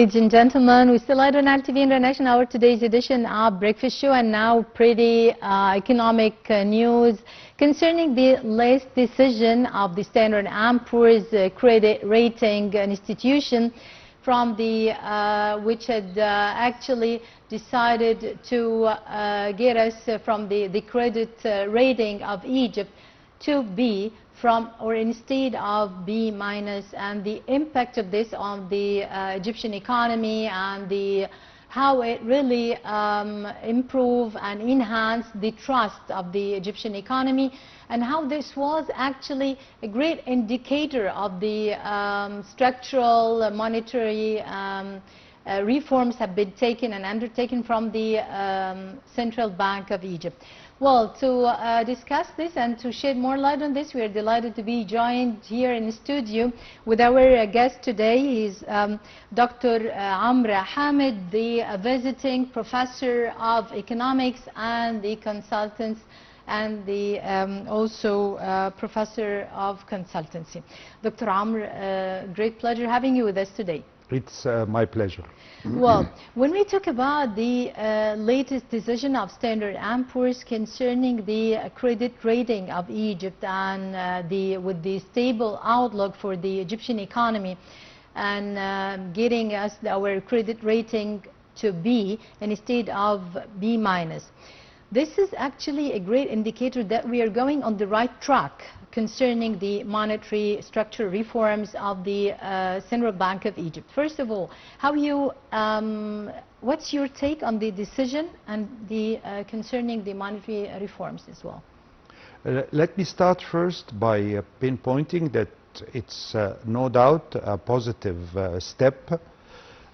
Ladies and gentlemen, we still on Nile TV International, our today's edition of Breakfast Show, and now pretty economic news concerning the latest decision of the Standard & Poor's credit rating institution from the which had actually decided to get us from the credit rating of Egypt to B from or instead of B minus, and the impact of this on the Egyptian economy and how it really improve and enhance the trust of the Egyptian economy, and how this was actually a great indicator of the structural monetary reforms have been taken and undertaken from the Central Bank of Egypt. Well, to discuss this and to shed more light on this, we are delighted to be joined here in the studio with our guest today. He's Dr. Amr Hamid, the visiting professor of economics and the consultants, and the also professor of consultancy. Dr. Amr, great pleasure having you with us today. It's my pleasure. Well, when we talk about the latest decision of Standard & Poor's concerning the credit rating of Egypt and with the stable outlook for the Egyptian economy and getting us our credit rating to B instead of B minus, this is actually a great indicator that we are going on the right track concerning the monetary structure reforms of the Central Bank of Egypt. First of all, what's your take on the decision and the concerning the monetary reforms as well? Let me start first by pinpointing that it's no doubt a positive step.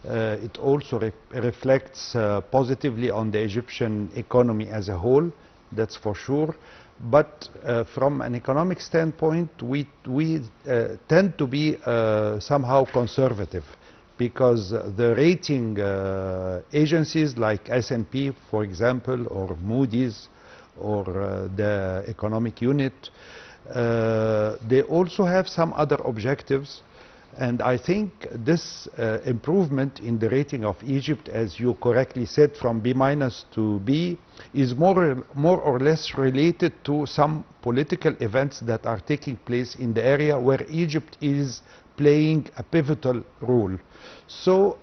It also reflects positively on the Egyptian economy as a whole, that's for sure. But from an economic standpoint, we tend to be somehow conservative, because the rating agencies like S&P, for example, or Moody's, or the economic unit, they also have some other objectives. And I think this improvement in the rating of Egypt, as you correctly said, from B minus to B, is more or less related to some political events that are taking place in the area where Egypt is playing a pivotal role. So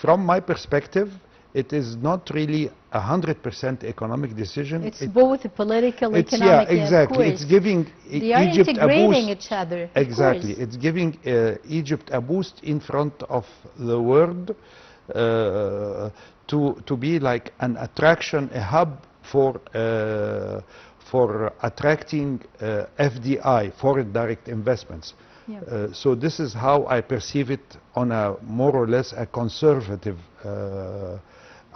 from my perspective, it is not really 100% economic decision. It's both political, economic, yeah, exactly. Of course. It's giving they are Egypt integrating a boost. each other. Exactly. It's giving Egypt a boost in front of the world to be like an attraction, a hub for attracting FDI, foreign direct investments. Yeah. So this is how I perceive it on a more or less a conservative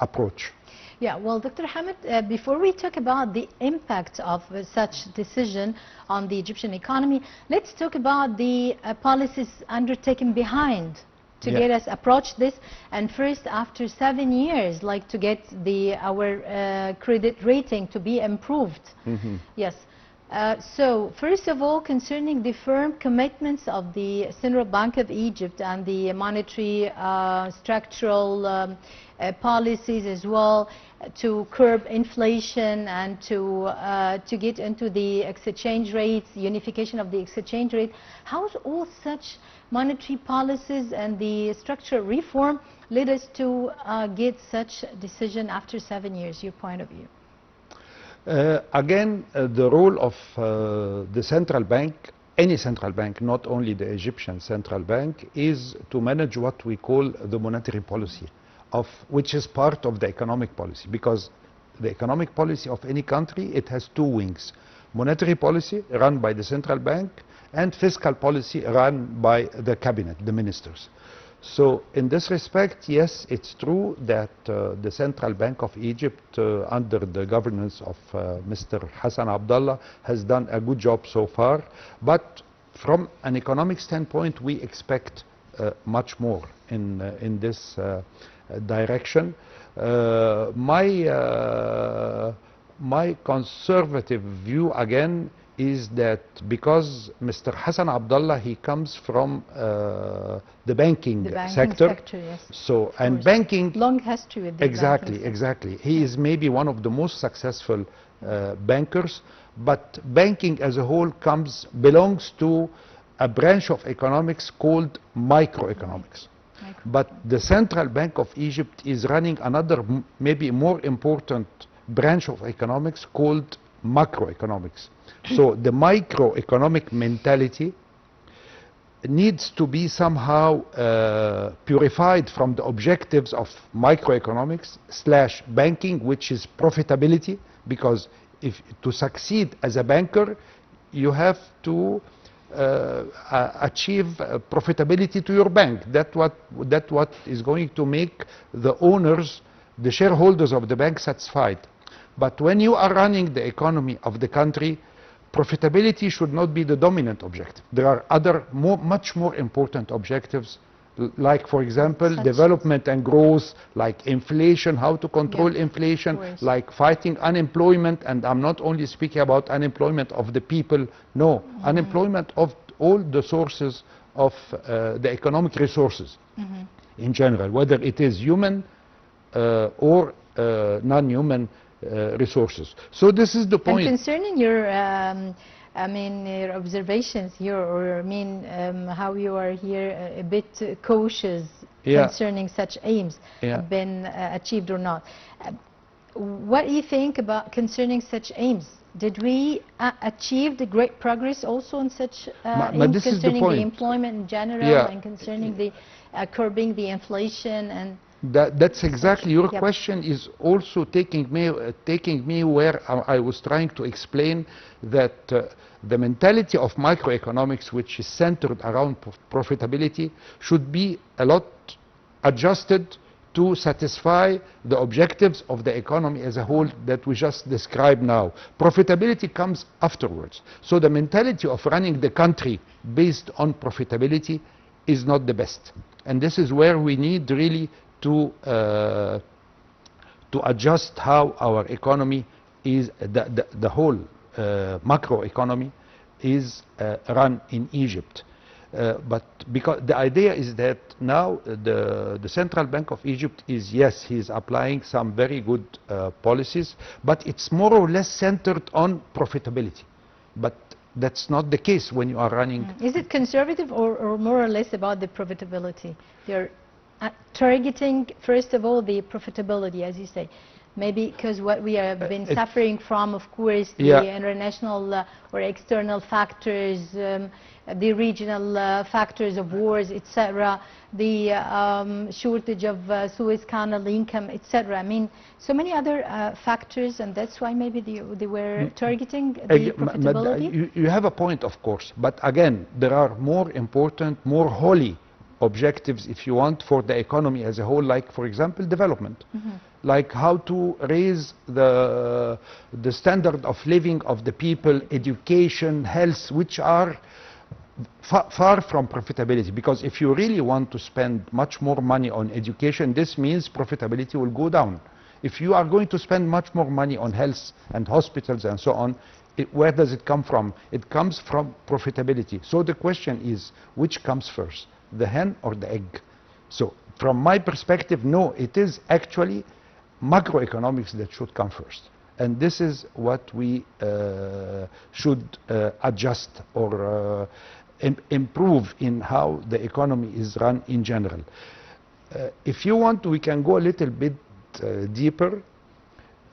approach. Yeah, well, Dr. Hamid, before we talk about the impact of such decision on the Egyptian economy, let's talk about the policies undertaken behind to get us approach this. And first, after 7 years, like to get our credit rating to be improved. Mm-hmm. Yes. So, first of all, concerning the firm commitments of the Central Bank of Egypt and the monetary structural policies as well to curb inflation and to get into the exchange rates, unification of the exchange rate, how all such monetary policies and the structural reform led us to get such decision after 7 years, your point of view? Again, the role of the central bank, any central bank, not only the Egyptian central bank, is to manage what we call the monetary policy, which is part of the economic policy, because the economic policy of any country, it has two wings: monetary policy run by the central bank and fiscal policy run by the cabinet, the ministers. So in this respect, yes, it's true that the Central Bank of Egypt, under the governance of Mr. Hassan Abdullah, has done a good job so far. But from an economic standpoint, we expect much more in this direction. My conservative view, again, is that because Mr. Hassan Abdullah, he comes from the banking sector. Yes. So, and banking... Long history with the Exactly, banking exactly. He is maybe one of the most successful bankers, but banking as a whole belongs to a branch of economics called microeconomics. But the Central Bank of Egypt is running another, maybe more important branch of economics called macroeconomics. So the microeconomic mentality needs to be somehow purified from the objectives of microeconomics / banking, which is profitability, because if to succeed as a banker, you have to achieve profitability to your bank. That's what is going to make the owners, the shareholders of the bank, satisfied. But when you are running the economy of the country, profitability should not be the dominant objective. There are other much more important objectives, like, for example, development and growth, like inflation, how to control inflation, like fighting unemployment. And I'm not only speaking about unemployment of the people, no, unemployment of all the sources of the economic resources in general, whether it is human or non-human resources. So this is the point. And concerning your your observations here, or how you are here a bit cautious concerning such aims have been achieved or not. What do you think about concerning such aims? Did we achieve the great progress also in such aims concerning the employment in general and concerning the curbing the inflation and... That's exactly your question is also taking me where I was trying to explain that the mentality of microeconomics, which is centered around profitability, should be a lot adjusted to satisfy the objectives of the economy as a whole that we just described now. Profitability comes afterwards. So the mentality of running the country based on profitability is not the best. And this is where we need really to adjust how our economy is, the whole macroeconomy is run in Egypt. But because the idea is that now the Central Bank of Egypt is, yes, he is applying some very good policies, but it's more or less centered on profitability. But that's not the case when you are running. Is it conservative or more or less about the profitability? They're targeting, first of all, the profitability, as you say. Maybe because what we have been suffering from, of course, the international or external factors, the regional factors of wars, etc., the shortage of Suez Canal income, etc. So many other factors, and that's why maybe they were targeting the profitability. You have a point, of course, but again, there are more important, more holy objectives, if you want, for the economy as a whole, like, for example, development. Like how to raise the standard of living of the people, education, health, which are far from profitability. Because if you really want to spend much more money on education, this means profitability will go down. If you are going to spend much more money on health and hospitals and so on, where does it come from? It comes from profitability. So the question is, which comes first, the hen or the egg? So from my perspective, no, it is actually macroeconomics that should come first. And this is what we should adjust or improve in how the economy is run in general. If you want, we can go a little bit deeper.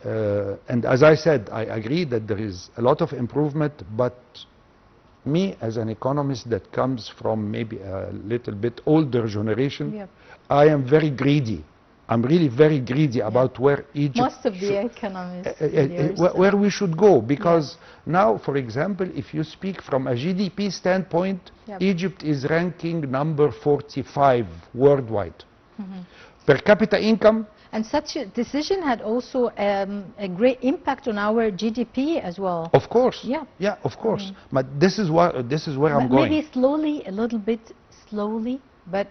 And as I said, I agree that there is a lot of improvement, but me as an economist that comes from maybe a little bit older generation, I am very greedy. I'm really very greedy about where Egypt... Most of the economists... where we should go, because now, for example, if you speak from a GDP standpoint, Egypt is ranking number 45 worldwide. Per capita income... And such a decision had also a great impact on our GDP as well. Of course. Yeah, of course. But this is where I'm going. Maybe slowly, a little bit slowly, but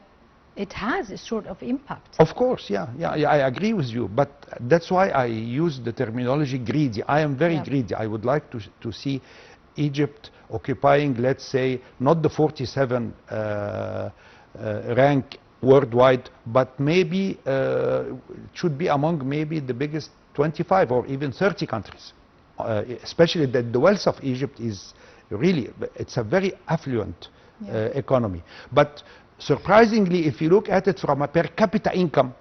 it has a sort of impact. Of course, yeah, I agree with you. But that's why I use the terminology greedy. I am very greedy. I would like to see Egypt occupying, let's say, not the 47 rank worldwide, but maybe it should be among maybe the biggest 25 or even 30 countries. Especially that the wealth of Egypt is really, it's a very affluent economy. But surprisingly, if you look at it from a per capita income,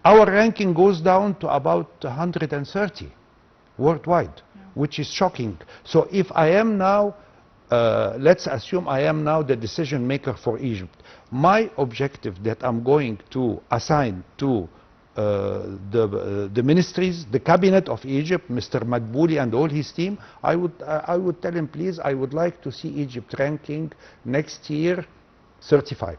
our ranking goes down to about 130 worldwide, which is shocking. So if I am now, let's assume I am now the decision maker for Egypt, my objective that I'm going to assign to the ministries, the cabinet of Egypt, Mr. Madbouli and all his team, I would tell him, please, I would like to see Egypt ranking next year 35.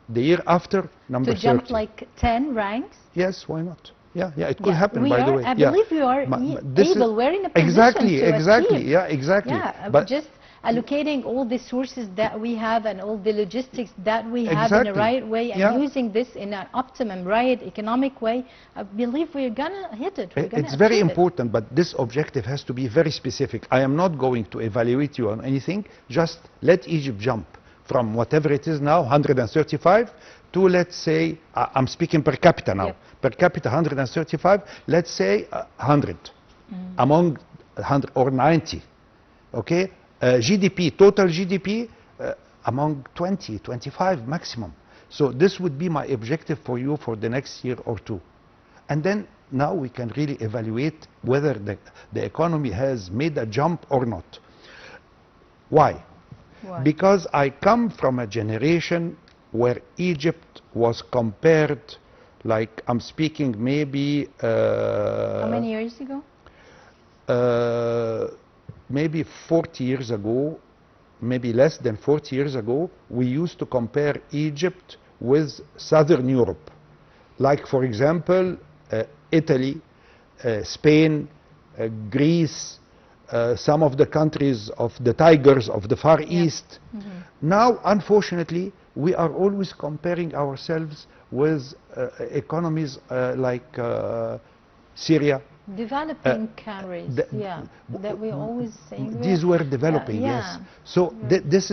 The year after, number 30. To jump like 10 ranks? Yes, why not? Yeah, it could happen, by the way. I believe we are able, we're in a position to achieve. Yeah, exactly. Yeah, but just allocating all the sources that we have and all the logistics that we have in the right way and using this in an optimum, right, economic way, I believe we're gonna hit it. It's very important, but this objective has to be very specific. I am not going to evaluate you on anything, just let Egypt jump from whatever it is now, 135, to, let's say, I'm speaking per capita now, per capita 135, let's say 100, among 100 or 90, okay? GDP, total GDP, among 20, 25 maximum. So this would be my objective for you for the next year or two. And then now we can really evaluate whether the economy has made a jump or not. Why? Because I come from a generation where Egypt was compared, like I'm speaking maybe... How many years ago? Maybe 40 years ago, maybe less than 40 years ago, we used to compare Egypt with Southern Europe. Like, for example, Italy, Spain, Greece, some of the countries of the tigers of the Far East. Now, unfortunately, we are always comparing ourselves with economies like Syria. Developing countries, that we always say. These were developing, yes. So this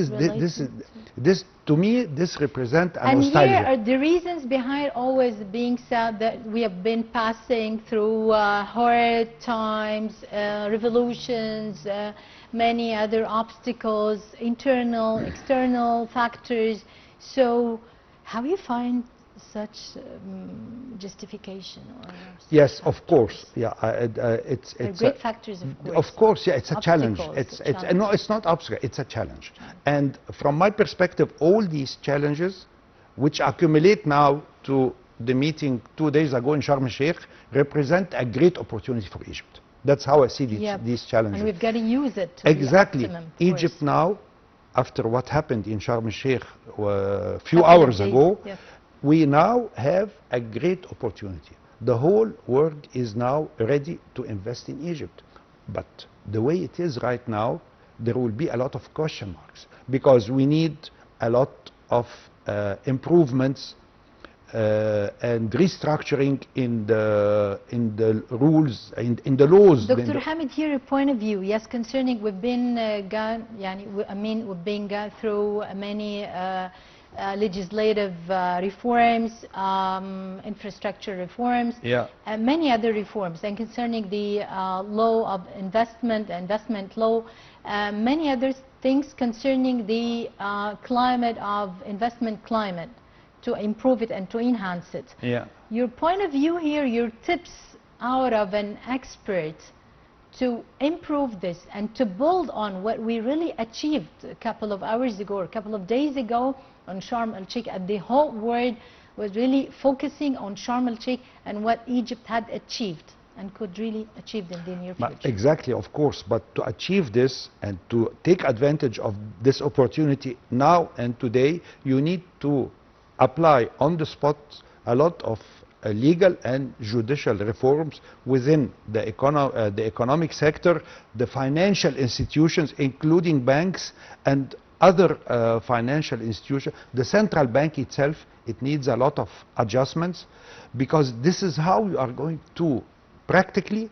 to me, this represents a nostalgia. And here are the reasons behind always being said that we have been passing through hard times, revolutions, many other obstacles, internal, external factors. So how you find such justification? Yes, of course. Yeah, it's great factors, of course. Of course, yeah, it's a challenge. No, it's not obstacle. It's a challenge. And from my perspective, all these challenges, which accumulate now to the meeting 2 days ago in Sharm el-Sheikh, represent a great opportunity for Egypt. That's how I see these challenges. And we've got to use it to exactly. The optimum, Egypt now, after what happened in Sharm el-Sheikh a few hours ago, we now have a great opportunity. The whole world is now ready to invest in Egypt. But the way it is right now, there will be a lot of question marks because we need a lot of improvements and restructuring in the rules, in the laws. Dr. Hamid, here your point of view, yes, concerning we've been we've been through many legislative reforms, infrastructure reforms, many other reforms, and concerning the law of investment law, many other things concerning the climate of investment climate to improve it and to enhance it. Your point of view here, your tips out of an expert to improve this and to build on what we really achieved a couple of hours ago or a couple of days ago on Sharm el-Sheikh, and the whole world was really focusing on Sharm el-Sheikh and what Egypt had achieved and could really achieve in the near future. Exactly, of course, but to achieve this and to take advantage of this opportunity now and today, you need to apply on the spot a lot of legal and judicial reforms within the economic sector, the financial institutions, including banks and other financial institutions. The central bank itself, it needs a lot of adjustments because this is how you are going to practically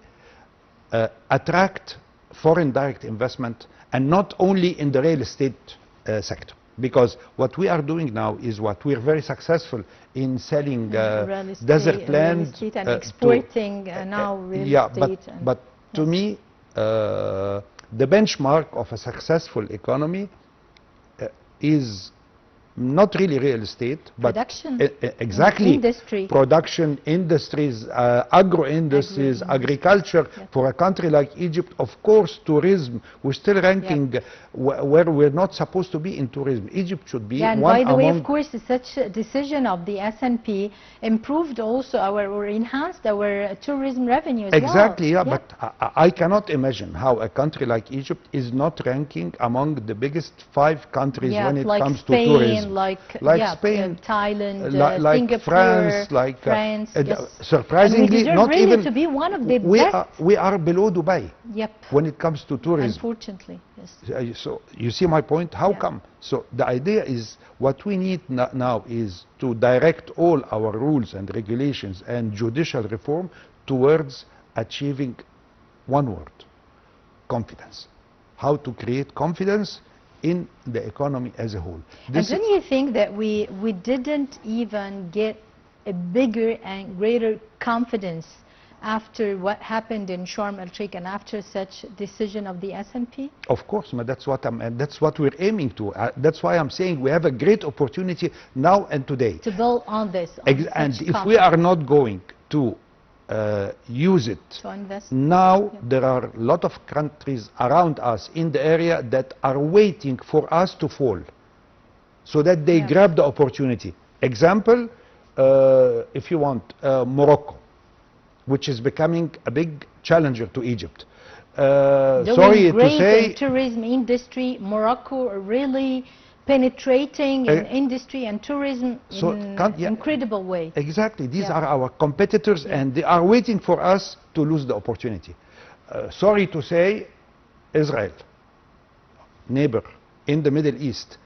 attract foreign direct investment, and not only in the real estate sector. Because what we are doing now is what we are very successful in selling desert land and exporting now real estate. But to me, the benchmark of a successful economy is not really real estate, but production, exactly industry, production, industries, agro-industries, agriculture. Yes. For a country like Egypt, of course, tourism. We're still ranking where we're not supposed to be in tourism. Egypt should be and one by the way, among. of course, such a decision of the S&P improved also or enhanced our tourism revenue as exactly, well. Yeah, but I cannot imagine how a country like Egypt is not ranking among the biggest 5 countries when it like comes Spain, to tourism. Like Spain, Thailand, like Singapore, France, yes. surprisingly, and we not really even to be one of the best. We are below Dubai. Yep. When it comes to tourism. Unfortunately, yes. So you see my point. How come? So the idea is what we need now is to direct all our rules and regulations and judicial reform towards achieving one word: confidence. How to create confidence in the economy as a whole. And don't you think that we didn't even get a bigger and greater confidence after what happened in Sharm el-Sheikh and after such decision of the S&P? Of course, but that's what we're aiming to. That's why I'm saying we have a great opportunity now and today to build on this. And if we are not going to use it to invest now, there are a lot of countries around us in the area that are waiting for us to fall so that they grab the opportunity. Example, if you want, Morocco, which is becoming a big challenger to Egypt. Sorry to say, tourism industry, Morocco really penetrating in industry and tourism in an incredible way. Exactly. These are our competitors, and they are waiting for us to lose the opportunity. Sorry to say, Israel, neighbor in the Middle East,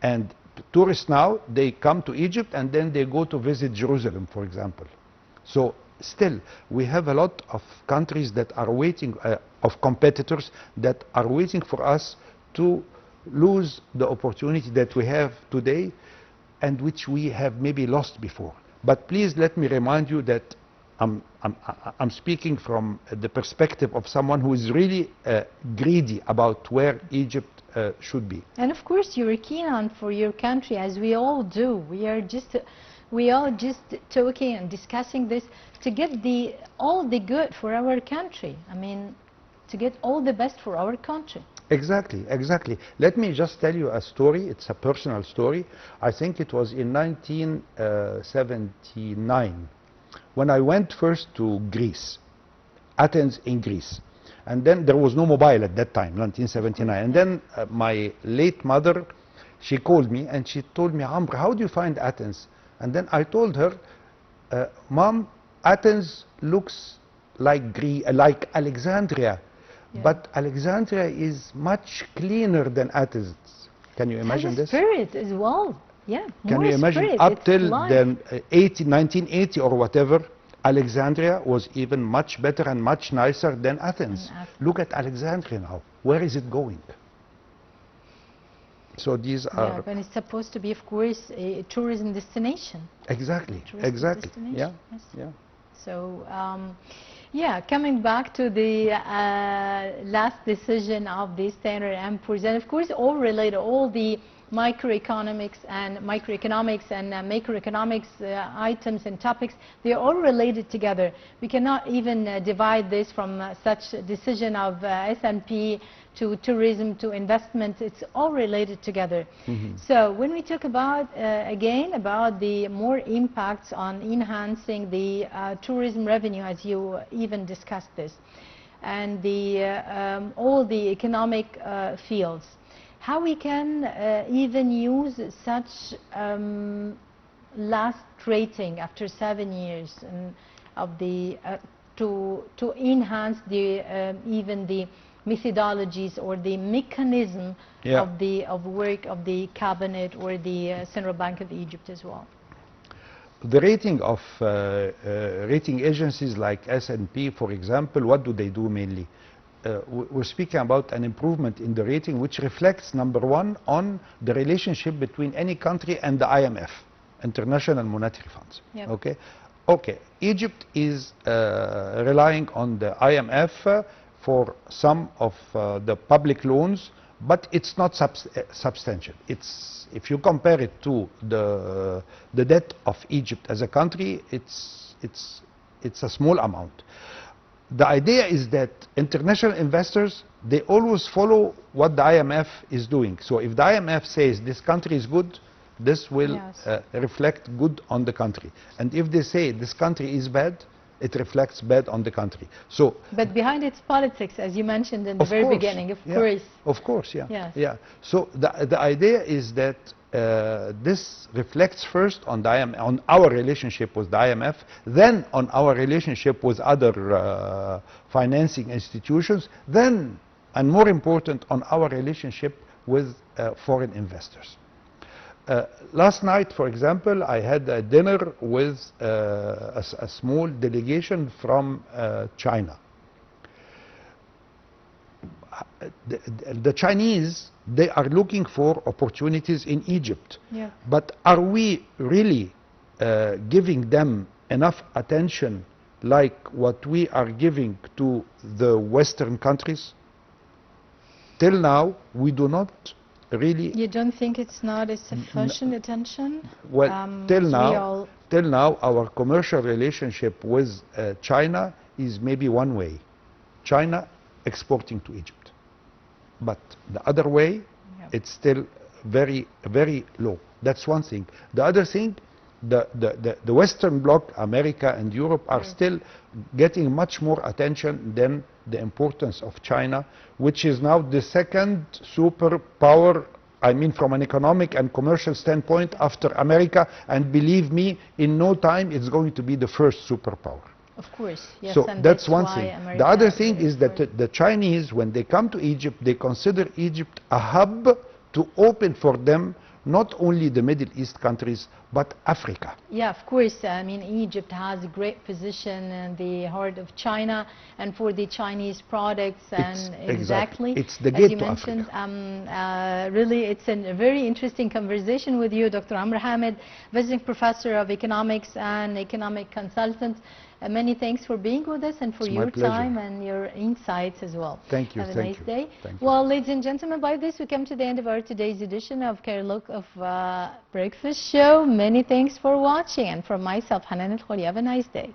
and tourists now, they come to Egypt and then they go to visit Jerusalem, for example. So still, we have a lot of countries that are waiting, of competitors that are waiting for us to lose the opportunity that we have today and which we have maybe lost before. But please let me remind you that I'm speaking from the perspective of someone who is really greedy about where Egypt should be. And of course you're keen on for your country, as we all do. We are just talking and discussing this to get all the good for our country. I mean, to get all the best for our country. Exactly, exactly. Let me just tell you a story. It's a personal story. I think it was in 1979 when I went first to Greece, Athens in Greece. And then there was no mobile at that time, 1979. And then my late mother, she called me and she told me, Amr, how do you find Athens? And then I told her, Mom, Athens looks like Alexandria. Yeah. But Alexandria is much cleaner than Athens. Can you imagine this? Spirit as well. Yeah. Can you imagine up till then 1980 or whatever, Alexandria was even much better and much nicer than Athens. Look at Alexandria now. Where is it going? So these are. Yeah, and it's supposed to be, of course, a tourism destination. Exactly. Exactly. Yeah. Yes. Yeah. So. Yeah, coming back to the last decision of the Standard & Poor's, and of course all related, all the macroeconomics and macroeconomics items and topics, they are all related together. We cannot even divide this from such decision of S&P to tourism to investment. It's all related together. Mm-hmm. So when we talk about again about the more impacts on enhancing the tourism revenue, as you even discussed this, and the all the economic fields, how we can even use such last rating after 7 years of the to enhance the even the methodologies or the mechanism of the work of the cabinet or the Central Bank of Egypt as well. The rating of rating agencies like S&P, for example, what do they do mainly? we're speaking about an improvement in the rating, which reflects, number one, on the relationship between any country and the IMF, International Monetary Funds. Yep. Okay, okay. Egypt is relying on the IMF for some of the public loans, but it's not substantial. It's, if you compare it to the debt of Egypt as a country, it's a small amount. The idea is that international investors, they always follow what the IMF is doing. So if the IMF says this country is good, this will reflect good on the country. And if they say this country is bad, it reflects bad on the country. So, but behind its politics, as you mentioned in the very beginning, of course. Of course, yeah. Yes. Yeah. So the idea is that this reflects first on the IMF, on our relationship with the IMF, then on our relationship with other financing institutions, then, and more important, on our relationship with foreign investors. Last night, for example, I had a dinner with a small delegation from China. The Chinese, they are looking for opportunities in Egypt. Yeah. But are we really giving them enough attention like what we are giving to the Western countries? Till now, we do not really. You don't think it's not a sufficient attention? Well, till now, our commercial relationship with China is maybe one way. China exporting to Egypt. But the other way, it's still very, very low. That's one thing. The other thing, the Western bloc, America and Europe, are still getting much more attention than the importance of China, which is now the second superpower, I mean from an economic and commercial standpoint, after America, and believe me, in no time it's going to be the first superpower. Of course, yes. So and that's one thing. America, the other thing is that the Chinese, when they come to Egypt, they consider Egypt a hub to open for them not only the Middle East countries, but Africa. Yeah, of course. I mean, Egypt has a great position in the heart of China and for the Chinese products. And exactly. It's the gate to Africa. As you mentioned, really, it's a very interesting conversation with you, Dr. Amr Hamid, visiting professor of economics and economic consultant. Many thanks for being with us and for your time and your insights as well. Thank you. Have a nice day. Well, ladies and gentlemen, by this we come to the end of our today's edition of Look of Breakfast Show. Many thanks for watching, and from myself, Hanan Al-Kholi, have a nice day.